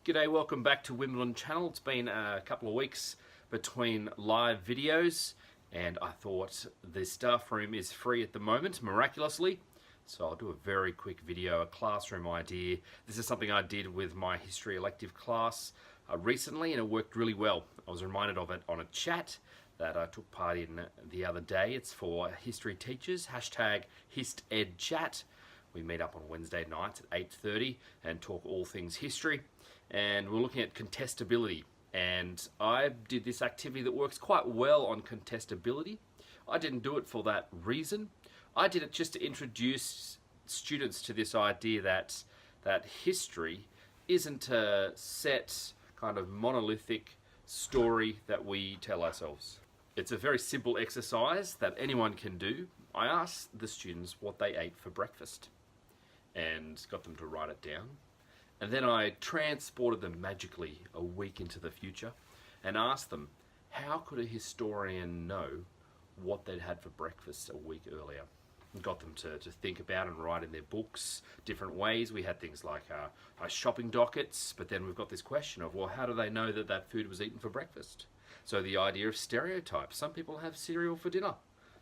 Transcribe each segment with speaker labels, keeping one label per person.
Speaker 1: G'day, welcome back to Wimble channel. It's been a couple of weeks between live videos and I thought the staff room is free at the moment, miraculously. So I'll do a very quick video, a classroom idea. This is something I did with my history elective class recently and it worked really well. I was reminded of it on a chat that I took part in the other day. It's for history teachers, hashtag HistEdChat. We meet up on Wednesday nights at 8:30 and talk all things history. And we're looking at contestability. And I did this activity that works quite well on contestability. I didn't do it for that reason. I did it just to introduce students to this idea that history isn't a set kind of monolithic story that we tell ourselves. It's a very simple exercise that anyone can do. I asked the students what they ate for breakfast and got them to write it down. And then I transported them magically a week into the future and asked them, how could a historian know what they'd had for breakfast a week earlier? And got them to think about and write in their books different ways. We had things like shopping dockets, but then we've got this question of, well, how do they know that that food was eaten for breakfast? So the idea of stereotypes. Some people have cereal for dinner,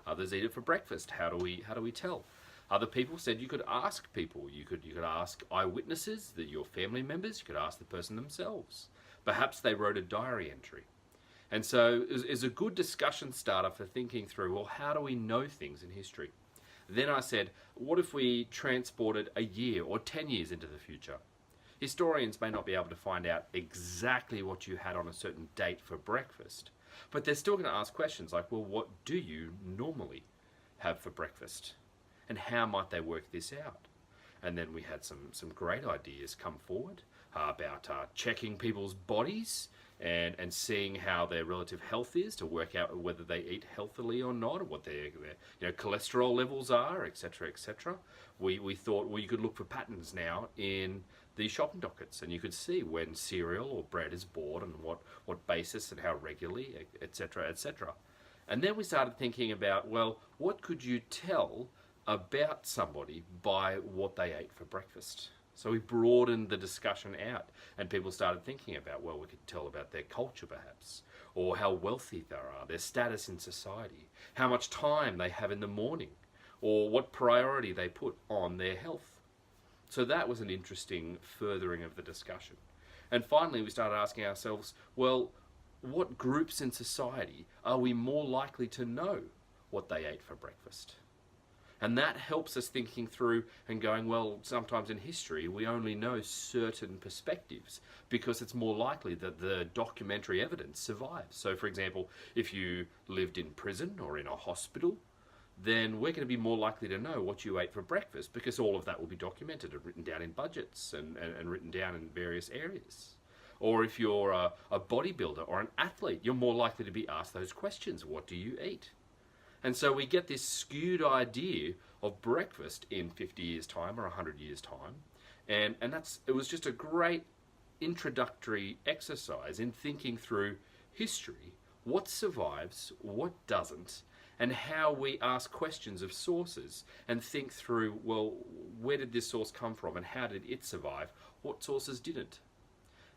Speaker 1: others eat it for breakfast. How do we tell? Other people said you could ask people. You could ask eyewitnesses, your family members. You could ask the person themselves. Perhaps they wrote a diary entry. And so it's a good discussion starter for thinking through, well, how do we know things in history? Then I said, what if we transported a year or 10 years into the future? Historians may not be able to find out exactly what you had on a certain date for breakfast, but they're still going to ask questions like, well, what do you normally have for breakfast? And how might they work this out? And then we had some great ideas come forward about checking people's bodies and seeing how their relative health is to work out whether they eat healthily or not, or what their cholesterol levels are, etc., etc. We thought, well, you could look for patterns now in the shopping dockets, and you could see when cereal or bread is bought and what basis and how regularly, etc., etc. And then we started thinking about, well, what could you tell about somebody by what they ate for breakfast? So we broadened the discussion out and people started thinking about, well, we could tell about their culture perhaps, or how wealthy they are, their status in society, how much time they have in the morning, or what priority they put on their health. So that was an interesting furthering of the discussion. And finally we started asking ourselves, well, what groups in society are we more likely to know what they ate for breakfast? And that helps us thinking through and going, well, sometimes in history we only know certain perspectives because it's more likely that the documentary evidence survives. So for example, if you lived in prison or in a hospital, then we're going to be more likely to know what you ate for breakfast because all of that will be documented and written down in budgets and written down in various areas. Or if you're a bodybuilder or an athlete, you're more likely to be asked those questions. What do you eat? And so we get this skewed idea of breakfast in 50 years' time or 100 years' time. And it was just a great introductory exercise in thinking through history, what survives, what doesn't, and how we ask questions of sources and think through, well, where did this source come from and how did it survive? What sources didn't?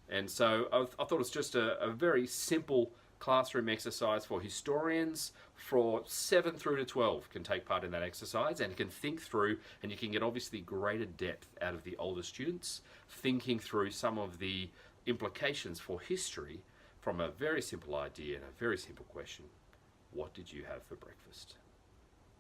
Speaker 1: And so I thought it was just a very simple classroom exercise for historians. For 7 through to 12 can take part in that exercise and can think through, and you can get obviously greater depth out of the older students thinking through some of the implications for history from a very simple idea and a very simple question: what did you have for breakfast?